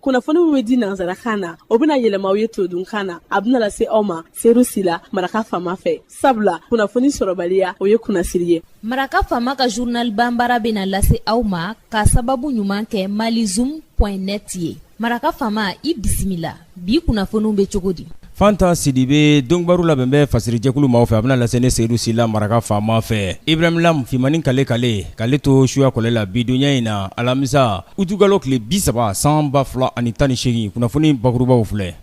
kunnafoni min bɛ di nanzarakan na o bɛna yɛlɛma aw ye todunkan na a bɛna lase aw ma seeru sila maraka faama fɛ sabula kunnafoni sɔrɔbaliya o ye kunnasiri ye. Maraka faama ka journal banbara bɛna lase aw ma ka sababu ɲuman kɛ malizoom.net ye. Maraka faama i bisimila bi kunnafoniw bɛ cogo di? Fanta Sidibe dongbaru labɛn bɛ fasiri jɛkulu maaw fɛ a bɛna lase ne Seydou Sila maraka faama fɛ. Ibrahim Lam Fimani kale to suya kɔlɛ la bi dunya in na alamisa utugalo tile 30 san 2018 kunnafoni bakurubaw filɛ.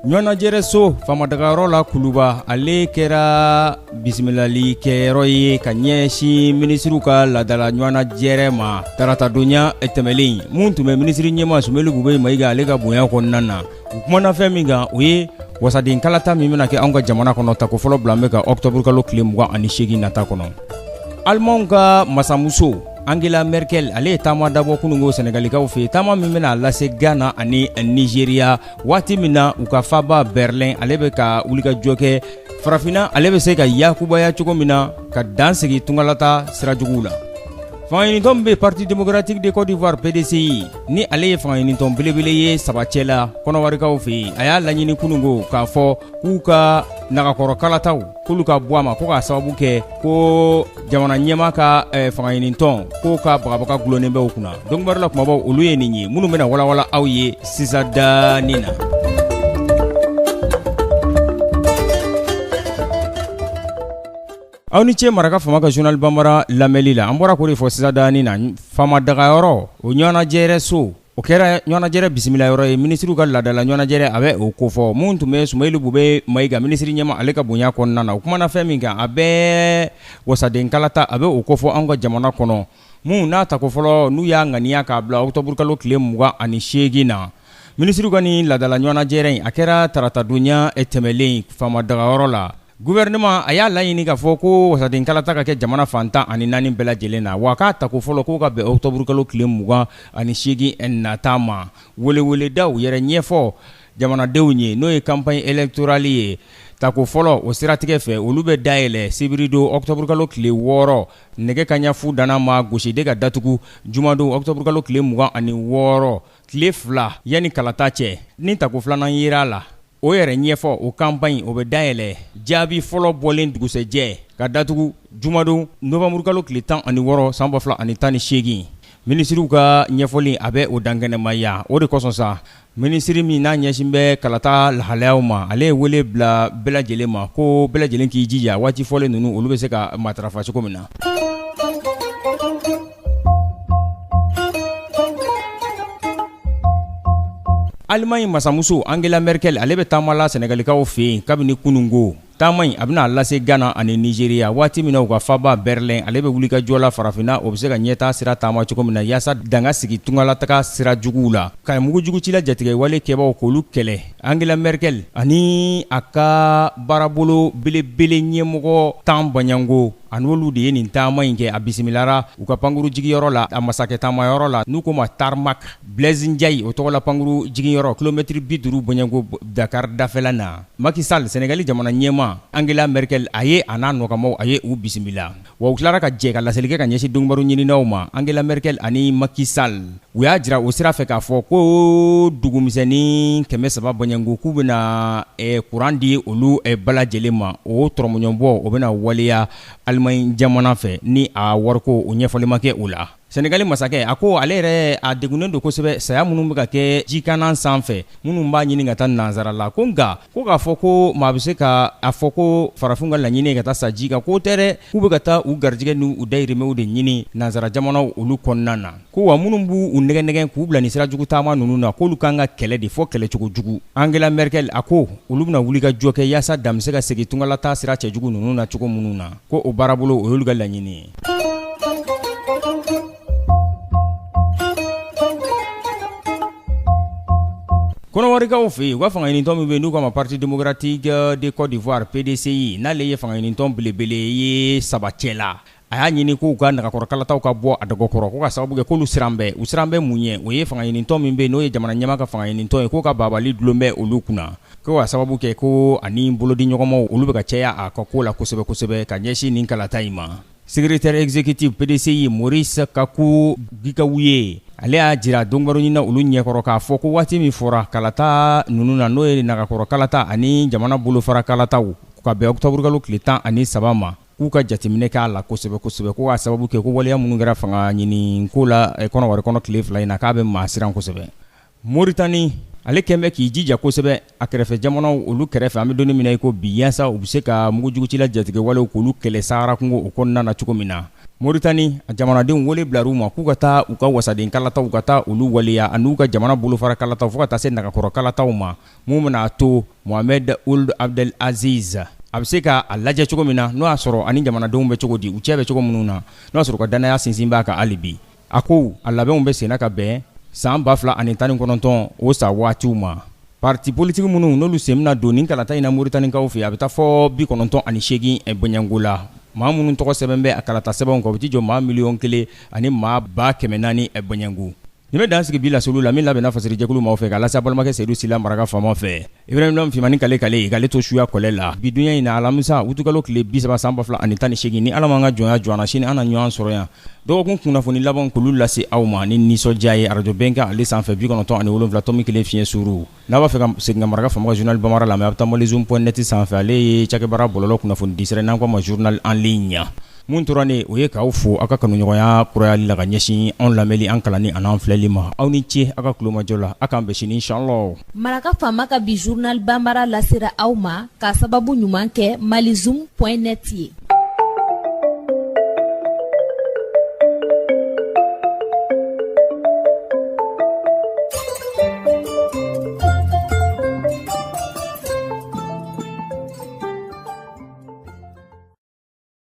Ɲɔna jɛrɛ so famadagayɔrɔ la Kuluba ale kɛra bisimilali kɛyɔrɔ ye ka ɲɛsin minisiriw ka ladala ɲɔna jɛrɛ ma tarata donya tɛmɛlen mun tun bɛ minisiri ɲɛma Sumeli Bube Mayiga ale ka bonya kɔnɔna na u kumana fɛn min kan o ye wasaden kalata min bɛna kɛ anw ka jamana kɔnɔ tako fɔlɔ bila bɛ ka octobre kalo tile 28 nata kɔnɔ. Alimanw ka masamuso Angela Merkel ale ye taama dabɔ kunungo Senegalikaw fɛ taama min bɛna lase Ghana ani Nigeria waati min na u ka faba Berlin ale bɛ ka wulikajɔ kɛ farafina ale bɛ se ka yakubaya cogo min na ka dansigi tungalata sirajuguw la. Fangaɲinitɔn bɛ Parti démocratique de Côte d'Ivoire PDCI ni ale ye fangaɲinitɔn belebele ye sabacɛla kɔnɔwarikaw fɛ a y'a laɲini kunungo k'a fɔ k'u ka nagakɔrɔ kalataw k'olu ka bɔ a ma ko k'a sababu kɛ ko jamana ɲɛma ka fangaɲinitɔn k'o ka bagabaga gulonnen bɛ u kunna. Dɔnkibaru kumabaw olu ye nin ye minnu bɛna walawala aw ye sisan dani na. Aw ni ce maraka faama ka journal banbara lamɛnli la an bɔra k'o de fɔ sisan dani na famadagayɔrɔ o ɲɔnajɛrɛ so o kɛra ɲɔnajɛrɛ bisimilayɔrɔ ye minisiriw ka ladala ɲɔnajɛrɛ a bɛ o kofɔ mun tun bɛ Sumeli Bube Mayiga minisiri ɲɛma ale ka bonya kɔnɔna na o kumana fɛn min kan a bɛ wasaden kalata a bɛ o kofɔ anw ka jamana kɔnɔ mun n'a tako fɔlɔ n'u y'a ŋaniya k'a bila octobre kalo tile 28 na minisiriw ka ni ladala ɲɔnajɛrɛ in a kɛra tarata donya tɛmɛlen famadagayɔrɔ la. Gouvernement a y'a laɲini k'a fɔ ko wasaden kalata ka kɛ jamana fantan ani 4 bɛɛ lajɛlen na wa k'a tako fɔlɔ k'o ka bɛn octobre kalo tile 28 nata ma weleweledaw yɛrɛ ɲɛfɔ jamanadenw ye n'o ye campagne électorale ye tako fɔlɔ o siratigɛ fɛ olu bɛ dayɛlɛ sibirido octobre kalo tile 6 nɛgɛ kaɲa fu dana ma gosi de ka datugu jumadon octobre kalo tile 26 tile 2 yani kalata cɛ ni tako filanan yera la o yɛrɛ ɲɛfɔ o campagne o bɛ dayɛlɛ jaabi fɔlɔ bɔlen dugusɛjɛ ka datugu jumadon novembre kalo tile 16 san 2018 minisiriw ka ɲɛfɔli a bɛ o dankɛnɛmaya o de kosɔn sa minisiri min n'a ɲɛsin bɛ kalata lahalayaw ma ale ye wele bila bɛɛ lajɛlen ma ko bɛɛ lajɛlen k'i jija waati fɔlen ninnu olu bɛ se ka matarafa cogo min na. Allemagne masamuso Angela Merkel ale bɛ taama la Senegalikaw fɛ yen kabini kunungo taama in a bɛna lase Ghana ani Nigeria waati min na u ka faba Berlin ale bɛ wuli ka jɔ la farafina o bɛ se ka ɲɛtaa sira taama cogo min na yaasa danga sigi tungalataga sira juguw la ka mugujugucila jatigɛ wale kɛbaw k'olu kɛlɛ. Angela Merkel ani a ka baarabolo belebele ɲɛmɔgɔ 10 baɲango a n'olu de ye nin taama in kɛ a bisimilara u ka pankuru jigiyɔrɔ la a masakɛ taamayɔrɔ la n'u ko ma tarmac. Blaise Ndiaye o tɔgɔ la pankuru jigiyɔrɔ kilomɛtiri 50 baɲango Dakar dafɛla na. Macky Sall Senegali jamana ɲɛma Angela Merkel a ye a n'a nɔgɔmaw a ye u bisimila wa u tilara ka jɛ ka laseli kɛ ka ɲɛsin dɔnkibaru ɲininaw ma. Angela Merkel ani Macky Sall u y'a jira o sira fɛ k'a fɔ ko dugumisɛnnin 300 baɲango k'u bɛna kuran di olu bɛɛ lajɛlen ma o tɔrɔmɔɲɔbɔ o bɛna waleya Allemagne jamana fɛ ni a wariko o ɲɛfɔli ma kɛ o la. Senegali masakɛ a ko ale yɛrɛ a degunnen don kosɛbɛ saya minnu bɛ ka kɛ jikanan sanfɛ minnu b'a ɲini ka taa nanzara la ko nka ko k'a fɔ ko maa bɛ se ka a fɔ ko farafinw ka laɲini ka taa sa ji kan k'o tɛ dɛ k'u bɛ ka taa u garijɛgɛ n'u dayirimɛw de ɲini nanzara jamanaw olu kɔnɔna na ko wa minnu b'u u nɛgɛnɛgɛn k'u bila ni sirajugu taama ninnu na k'olu kan ka kɛlɛ de fɔ kɛlɛcogo jugu. Angela Merkel a ko olu bɛna wuli ka jɔ kɛ yaasa dan bɛ se ka segin tungalata sira cɛjugu ninnu na cogo minnu na ko o baarabolo o y'olu ka laɲini ye. Kɔnɔwarikaw fɛ yen u ka fangaɲinitɔn min bɛ yen n'u k'a ma Parti démocratique de Côte d'Ivoire PDCI n'ale ye fangaɲinitɔn belebele ye sabacɛla a y'a ɲini k'u ka nagakɔrɔkalataw ka bɔ a dɔgɔkɔrɔ ko ka sababu kɛ k'olu siran bɛ u siran bɛ mun ye o ye fangaɲinitɔn min bɛ yen n'o ye jamana ɲɛma ka fangaɲinitɔn ye k'o ka babali dulon bɛ olu kunna ko ka sababu kɛ ko ani bolodiɲɔgɔnmaw olu bɛ ka caya a ka ko la kosɛbɛ kosɛbɛ ka ɲɛsin nin kalata in ma. secrétaire exécutif PDCI Maurice Kaku Gikawuye ale y'a jira dɔnbaro ɲina olu ɲɛkɔrɔ k'a fɔ ko waati min fɔra kalata nunu na n'o ye nagakɔrɔ kalata ani jamana bolofara kalataw ka bɛn octobre kalo tile 13 ma k'u ka jateminɛ k'a la kosɛbɛ kosɛbɛ ko k'a sababu kɛ ko waleya minnu kɛra fanga ɲini ko la kɔnɔwari kɔnɔ tile 2 in na k'a bɛ maa siran kosɛbɛ. Moritani ale kɛn bɛ k'i jija kosɛbɛ a kɛrɛfɛ jamanaw olu kɛrɛfɛ an bɛ donni min na i ko bi yaasa u bɛ se ka mugujugutila jatigɛ walew k'olu kɛlɛ Sahara kungo o kɔnɔna na cogo min na. Moritani a jamanadenw wele bilar'u ma k'u ka taa u ka wasaden kalataw ka taa olu waleya an'u ka jamana bolofara kalataw fo ka taa se nagakɔrɔ kalataw ma mun bɛna to Mohamed Ould Abdel Aziz a bɛ se ka a lajɛ cogo min na n'o y'a sɔrɔ ani jamanadenw bɛ cogo di u cɛ bɛ cogo minnu na n'o y'a sɔrɔ ka danaya sinsin b'a kan hali bi. A ko a labɛnw bɛ senna ka bɛn san 2019 o sa waatiw ma. Parti politique minnu n'olu sen bɛna don nin kalata in na Moritanikaw fɛ a bɛ taa fɔ 98 Bɔɲango la. Maa minnu tɔgɔ sɛbɛn bɛ a kalata sɛbɛnw kan u bɛ jɔ maa 1,000,000 ani maa 400,000 Bɔɲango. Nin bɛ dan sigi bi la solu la min labɛnna fasiri jɛkulu maaw fɛ k'a lase balimakɛ Seydou Sila maraka faamaw fɛ. Ibrahim Fimani kale k'ale to suya kɔlɛ la. Bi dunya in na alamisa utukalo tile 30 san 2018 ni Ala m'an ka jɔnya jɔana sini an na ɲɔgɔn sɔrɔ yan. Dɔgɔkun kunnafoni laban k'olu lase aw ma ni nisɔndiya ye radio bɛnkan ale sanfɛ 97 tɔmi 1 fiɲɛ suru. N'a b'a fɛ ka segin ka maraka faama ka journal Bambara lamɛn a bɛ taa malizoom.net sanfɛ ale ye cakɛbara bɔlɔlɔ kunnafoni disɛrɛ n'an k'a ma journal en ligne. Mun tora ne o ye k'aw fo aw ka kanuɲɔgɔnya kurayali la ka ɲɛsin anw lamɛnli an kalanni an'an filɛli ma aw ni ce aw ka kulomajɔ la aw k'an bɛn sini inshallah. Maraka faama ka bi journal Bambara lasera aw ma k'a sababu ɲuman kɛ malizoom.net ye.